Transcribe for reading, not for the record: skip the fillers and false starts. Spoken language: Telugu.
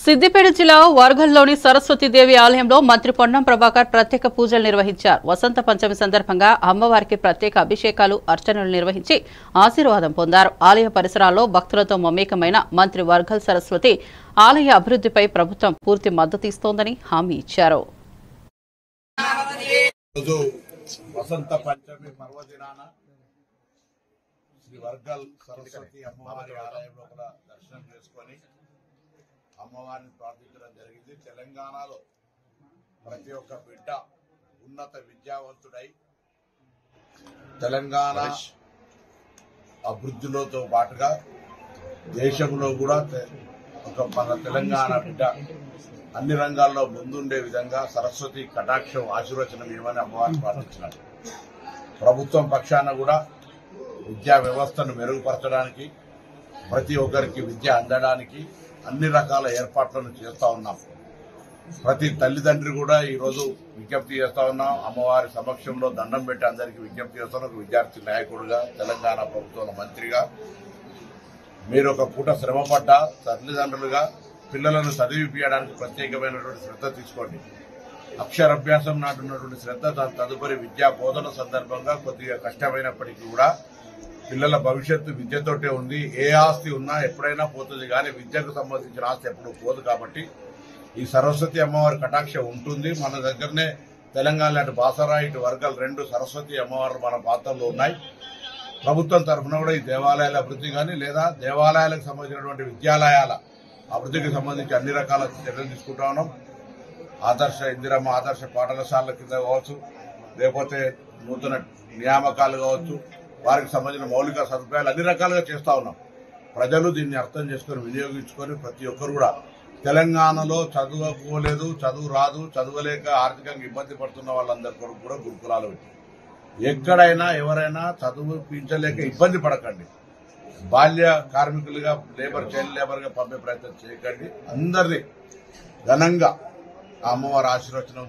సిద్దిపేట జిల్లా వర్గల్లోని సరస్వతీదేవి ఆలయంలో మంత్రి పొన్నం ప్రభాకర్ ప్రత్యేక పూజలు నిర్వహించారు. వసంత పంచమి సందర్భంగా అమ్మవారికి ప్రత్యేక అభిషేకాలు, అర్చనలు నిర్వహించి ఆశీర్వాదం పొందారు. ఆలయ పరిసరాల్లో భక్తులతో మమేకమైన మంత్రి వర్గల్ సరస్వతి ఆలయ అభివృద్ధిపై ప్రభుత్వం పూర్తి మద్దతు ఇస్తోందని హామీ ఇచ్చారు. వసంత పంచమి పర్వదినాన శ్రీ వర్గల్ సరస్వతి అమ్మవారి ఆలయంలో కూడా దర్శనం చేసుకొని అమ్మవారిని ప్రార్థించడం జరిగింది. తెలంగాణలో ప్రతి ఒక్క బిడ్డ ఉన్నత విద్యావంతుడై తెలంగాణ అభివృద్ధిలోతో పాటుగా దేశంలో కూడా మన తెలంగాణ బిడ్డ అన్ని రంగాల్లో ముందుండే విధంగా సరస్వతి కటాక్షం ఆశీర్వచనం ఇవ్వమని అమ్మవారిని ప్రార్థించినారు. ప్రభుత్వం పక్షాన కూడా విద్యా వ్యవస్థను మెరుగుపరచడానికి, ప్రతి ఒక్కరికి విద్య అందడానికి అన్ని రకాల ఏర్పాట్లను చేస్తా ఉన్నాం. ప్రతి తల్లిదండ్రి కూడా ఈరోజు విజ్ఞప్తి చేస్తా ఉన్నాం. అమ్మవారి సమక్షంలో దండం పెట్టి అందరికీ విజ్ఞప్తి చేస్తాను. ఒక విద్యార్థి నాయకుడిగా, తెలంగాణ ప్రభుత్వంలో మంత్రిగా, మీరు ఒక పూట శ్రమపడ్డ తల్లిదండ్రులుగా పిల్లలను చదివిపించడానికి ప్రత్యేకమైనటువంటి శ్రద్ధ తీసుకోండి. అక్షరాభ్యాసం నాటున్నటువంటి శ్రద్ధ తదుపరి విద్యా బోధన సందర్భంగా కొద్దిగా కష్టమైనప్పటికీ కూడా పిల్లల భవిష్యత్తు విద్యతోటే ఉంది. ఏ ఆస్తి ఉన్నా ఎప్పుడైనా పోతుంది, కానీ విద్యకు సంబంధించిన ఆస్తి ఎప్పుడు పోదు. కాబట్టి ఈ సరస్వతి అమ్మవారి కటాక్షం ఉంటుంది. మన దగ్గరనే తెలంగాణ లాంటి బాసరా, ఇటు వర్గాలు 2 సరస్వతి అమ్మవారు మన ప్రాంతంలో ఉన్నాయి. ప్రభుత్వం తరఫున కూడా ఈ దేవాలయాల అభివృద్ధి కానీ లేదా దేవాలయాలకు సంబంధించినటువంటి విద్యాలయాల అభివృద్ధికి సంబంధించి అన్ని రకాల చర్యలు తీసుకుంటా ఉన్నాం. ఆదర్శ ఇందిరమ్మ ఆదర్శ పాఠశాలల కింద కావచ్చు, లేకపోతే నూతన నియామకాలు కావచ్చు, వారికి సంబంధించిన మౌలిక సదుపాయాలు అన్ని రకాలుగా చేస్తా ఉన్నాం. ప్రజలు దీన్ని అర్థం చేసుకుని వినియోగించుకొని ప్రతి ఒక్కరు కూడా తెలంగాణలో చదువుకోలేదు, చదువు రాదు, చదవలేక ఆర్థికంగా ఇబ్బంది పడుతున్న వాళ్ళందరి కొరకు కూడా గురుకులాలు పెట్టి ఎక్కడైనా ఎవరైనా చదువుపించలేక ఇబ్బంది పడకండి. బాల్య కార్మికులుగా చైల్డ్ లేబర్ గా పంపే ప్రయత్నం చేయకండి. అందరినీ ఘనంగా అమ్మవారి ఆశీర్వచనం